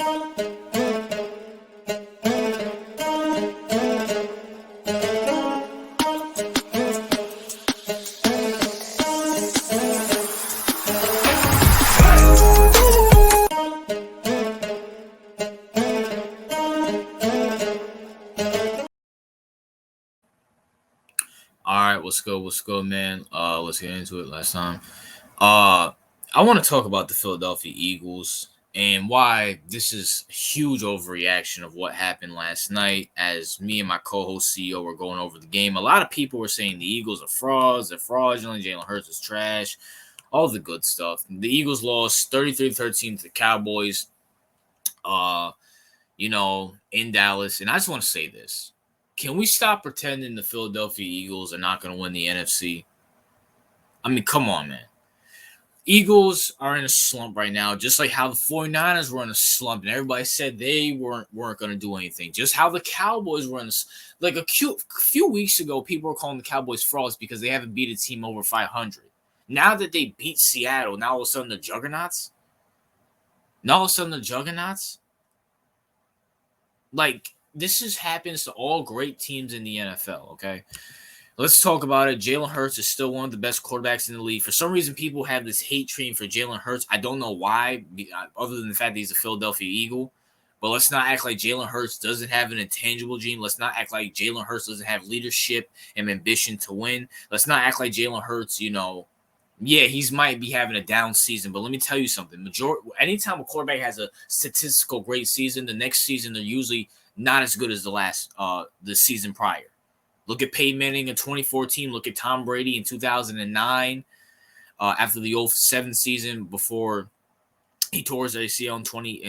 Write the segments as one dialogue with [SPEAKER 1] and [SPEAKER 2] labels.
[SPEAKER 1] All right, what's good, man? Let's get into it. Last time, I want to talk about the Philadelphia Eagles and why this is a huge overreaction of what happened last night. As me and my co-host CEO were going over the game, a lot of people were saying the Eagles are frauds, they're fraudulent, Jalen Hurts is trash, all the good stuff. The Eagles lost 33-13 to the Cowboys, in Dallas, and I just want to say this. Can we stop pretending the Philadelphia Eagles are not going to win the NFC? I mean, come on, man. Eagles are in a slump right now, just like how the 49ers were in a slump, and everybody said they weren't going to do anything. Just how the Cowboys were in a few weeks ago, people were calling the Cowboys frauds because they haven't beat a team over 500. Now that they beat Seattle, now all of a sudden they're juggernauts? Like, this happens to all great teams in the NFL, okay? Let's talk about it. Jalen Hurts is still one of the best quarterbacks in the league. For some reason, people have this hate train for Jalen Hurts. I don't know why, other than the fact that he's a Philadelphia Eagle. But let's not act like Jalen Hurts doesn't have an intangible gene. Let's not act like Jalen Hurts doesn't have leadership and ambition to win. Let's not act like Jalen Hurts, he might be having a down season, but let me tell you something. Anytime a quarterback has a statistical great season, the next season they're usually not as good as the season prior. Look at Peyton Manning in 2014. Look at Tom Brady in 2009 after the 2007 season before he tore his ACL in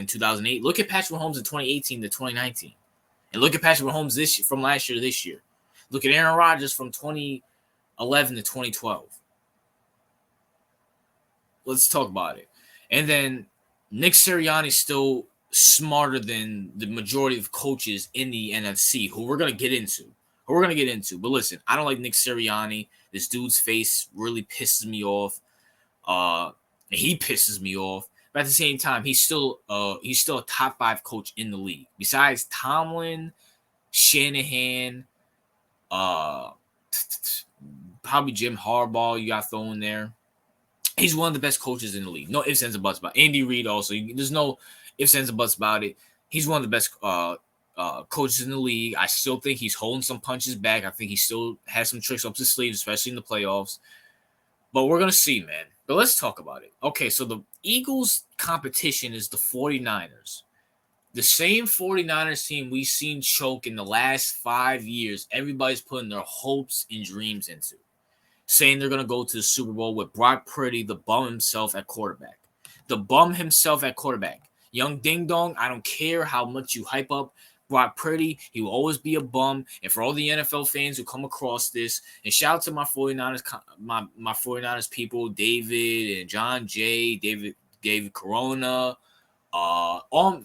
[SPEAKER 1] 2008. Look at Patrick Mahomes in 2018 to 2019. And look at Patrick Mahomes from last year to this year. Look at Aaron Rodgers from 2011 to 2012. Let's talk about it. And then Nick Sirianni is still smarter than the majority of coaches in the NFC, who we're going to get into. But listen, I don't like Nick Sirianni. This dude's face really pisses me off. He pisses me off. But at the same time, he's still a top 5 coach in the league. Besides Tomlin, Shanahan, probably Jim Harbaugh you got thrown there. He's one of the best coaches in the league. No ifs, ands, or buts about it. Andy Reid also. There's no ifs, ands, or buts about it. He's one of the best coaches in the league. I still think he's holding some punches back. I think he still has some tricks up his sleeve, especially in the playoffs. But we're going to see, man. But let's talk about it. Okay, so the Eagles' competition is the 49ers. The same 49ers team we've seen choke in the last 5 years, everybody's putting their hopes and dreams into, saying they're going to go to the Super Bowl with Brock Purdy, the bum himself at quarterback. Young Ding Dong, I don't care how much you hype up Brock Purdy, he will always be a bum. And for all the NFL fans who come across this, and shout out to my 49ers, my 49ers people, David and John J, David Corona, all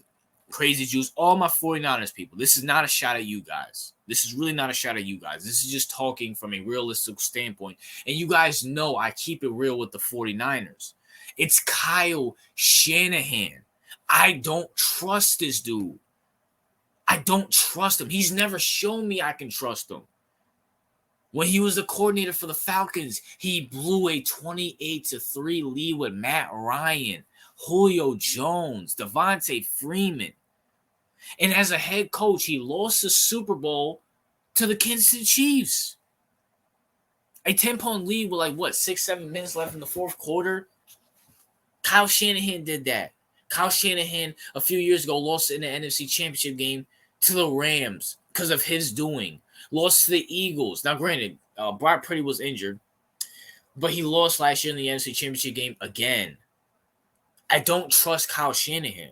[SPEAKER 1] Crazy Jews, all my 49ers people. This is not a shot at you guys. This is really not a shot at you guys. This is just talking from a realistic standpoint. And you guys know I keep it real with the 49ers. It's Kyle Shanahan. I don't trust this dude. I don't trust him. He's never shown me I can trust him. When he was the coordinator for the Falcons, he blew a 28-3 lead with Matt Ryan, Julio Jones, Devontae Freeman. And as a head coach, he lost the Super Bowl to the Kansas City Chiefs. A 10-point lead with 6-7 minutes left in the fourth quarter. Kyle Shanahan did that. Kyle Shanahan, a few years ago, lost in the NFC Championship game to the Rams because of his doing. Lost to the Eagles. Now, granted, Brock Purdy was injured, but he lost last year in the NFC Championship game again. I don't trust Kyle Shanahan.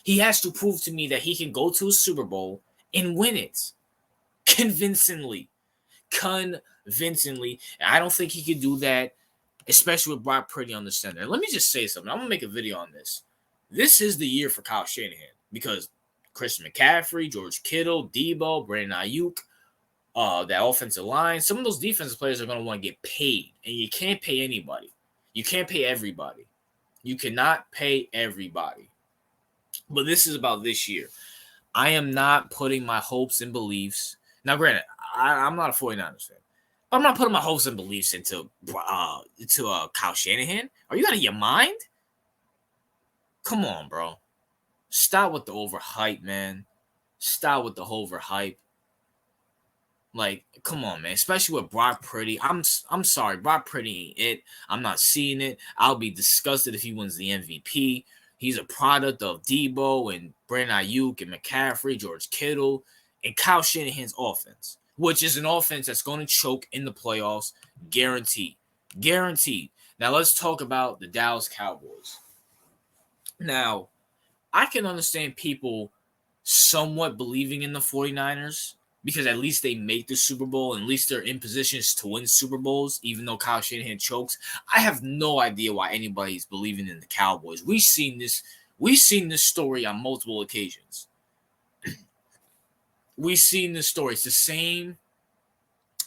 [SPEAKER 1] He has to prove to me that he can go to a Super Bowl and win it. Convincingly. And I don't think he can do that, especially with Brock Purdy on the center. Let me just say something. I'm going to make a video on this. This is the year for Kyle Shanahan because Christian McCaffrey, George Kittle, Debo, Brandon Ayuk, that offensive line, some of those defensive players are going to want to get paid, and you can't pay anybody. You can't pay everybody. You cannot pay everybody. But this is about this year. I am not putting my hopes and beliefs. Now, granted, I'm not a 49ers fan. But I'm not putting my hopes and beliefs into Kyle Shanahan. Are you out of your mind? Come on, bro. Stop with the overhype, man. Stop with the overhype. Like, come on, man. Especially with Brock Purdy. I'm sorry, Brock Purdy ain't it. I'm not seeing it. I'll be disgusted if he wins the MVP. He's a product of Debo and Brandon Ayuk and McCaffrey, George Kittle, and Kyle Shanahan's offense, which is an offense that's going to choke in the playoffs, guaranteed. Guaranteed. Now, let's talk about the Dallas Cowboys. Now, I can understand people somewhat believing in the 49ers because at least they make the Super Bowl and at least they're in positions to win Super Bowls, even though Kyle Shanahan chokes. I have no idea why anybody's believing in the Cowboys. We've seen this story on multiple occasions. We've seen this story. It's the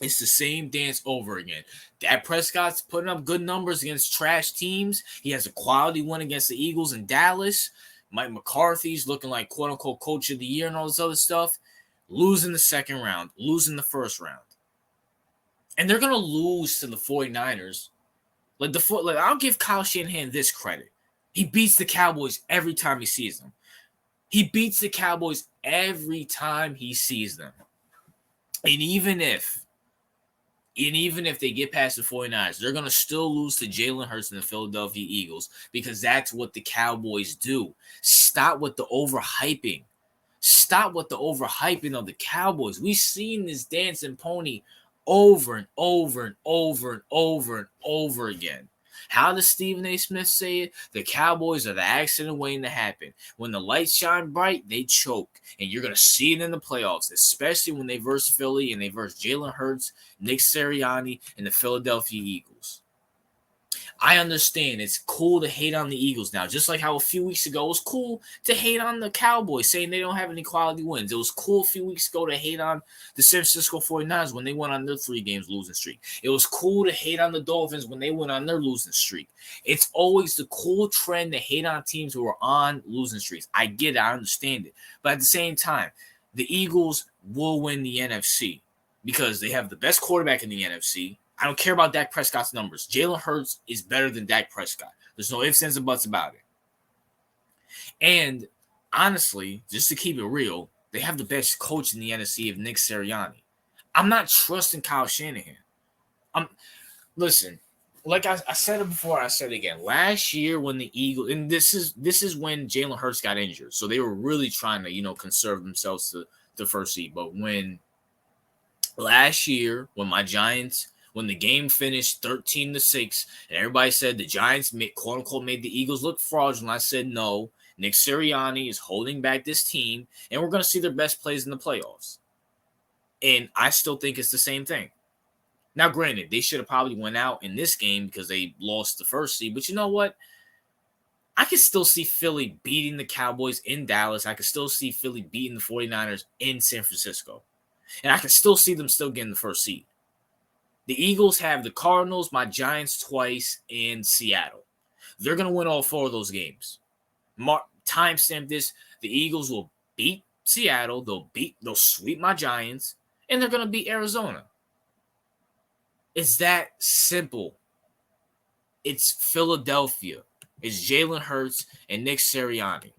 [SPEAKER 1] same dance over again. Dak Prescott's putting up good numbers against trash teams. He has a quality win against the Eagles in Dallas. Mike McCarthy's looking like quote-unquote coach of the year and all this other stuff. Losing the second round, losing the first round. And they're going to lose to the 49ers. I'll give Kyle Shanahan this credit. He beats the Cowboys every time he sees them. He beats the Cowboys every time he sees them. And even if they get past the 49ers, they're going to still lose to Jalen Hurts and the Philadelphia Eagles because that's what the Cowboys do. Stop with the overhyping. Stop with the overhyping of the Cowboys. We've seen this dancing pony over and over and over and over and over again. How does Stephen A. Smith say it? The Cowboys are the accident waiting to happen. When the lights shine bright, they choke. And you're going to see it in the playoffs, especially when they verse Philly and they verse Jalen Hurts, Nick Sirianni, and the Philadelphia Eagles. I understand it's cool to hate on the Eagles now, just like how a few weeks ago it was cool to hate on the Cowboys, saying they don't have any quality wins. It was cool a few weeks ago to hate on the San Francisco 49ers when they went on their 3 games losing streak. It was cool to hate on the Dolphins when they went on their losing streak. It's always the cool trend to hate on teams who are on losing streaks. I get it. I understand it. But at the same time, the Eagles will win the NFC because they have the best quarterback in the NFC. I don't care about Dak Prescott's numbers. Jalen Hurts is better than Dak Prescott. There's no ifs, ands, and buts about it. And honestly, just to keep it real, they have the best coach in the NFC of Nick Sirianni. I'm not trusting Kyle Shanahan. Listen, like I said it before, I said it again. Last year when the Eagles, and this is when Jalen Hurts got injured, so they were really trying to conserve themselves to the first seed. But when last year, when the game finished 13-6, and everybody said the Giants, quote unquote, made the Eagles look fraudulent, I said no. Nick Sirianni is holding back this team, and we're going to see their best plays in the playoffs. And I still think it's the same thing. Now, granted, they should have probably went out in this game because they lost the first seed. But you know what? I can still see Philly beating the Cowboys in Dallas. I can still see Philly beating the 49ers in San Francisco. And I can still see them still getting the first seed. The Eagles have the Cardinals, my Giants twice, and Seattle. They're going to win all 4 of those games. Timestamp this. The Eagles will beat Seattle. They'll sweep my Giants, and they're going to beat Arizona. It's that simple. It's Philadelphia. It's Jalen Hurts and Nick Sirianni.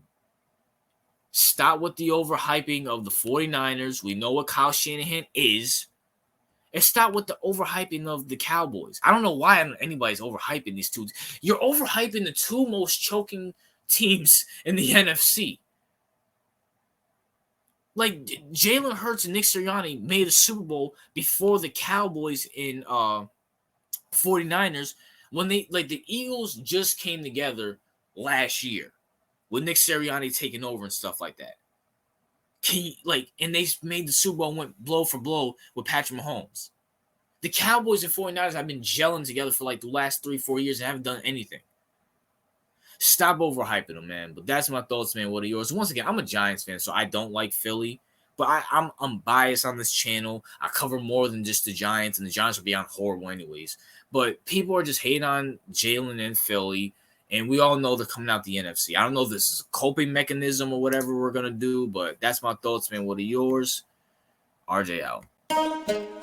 [SPEAKER 1] Stop with the overhyping of the 49ers. We know what Kyle Shanahan is. And stop with the overhyping of the Cowboys. I don't know why anybody's overhyping these two. You're overhyping the 2 most choking teams in the NFC. Like, Jalen Hurts and Nick Sirianni made a Super Bowl before the Cowboys and 49ers when the Eagles just came together last year with Nick Sirianni taking over and stuff like that. And they made the Super Bowl and went blow for blow with Patrick Mahomes. The Cowboys and 49ers have been gelling together for the last 3-4 years and haven't done anything. Stop overhyping them, man. But that's my thoughts, man. What are yours? Once again, I'm a Giants fan, so I don't like Philly. But I'm biased on this channel. I cover more than just the Giants, and the Giants will be on horrible anyways. But people are just hating on Jalen and Philly. And we all know they're coming out the NFC. I don't know if this is a coping mechanism or whatever we're going to do, but that's my thoughts, man. What are yours? RJ out.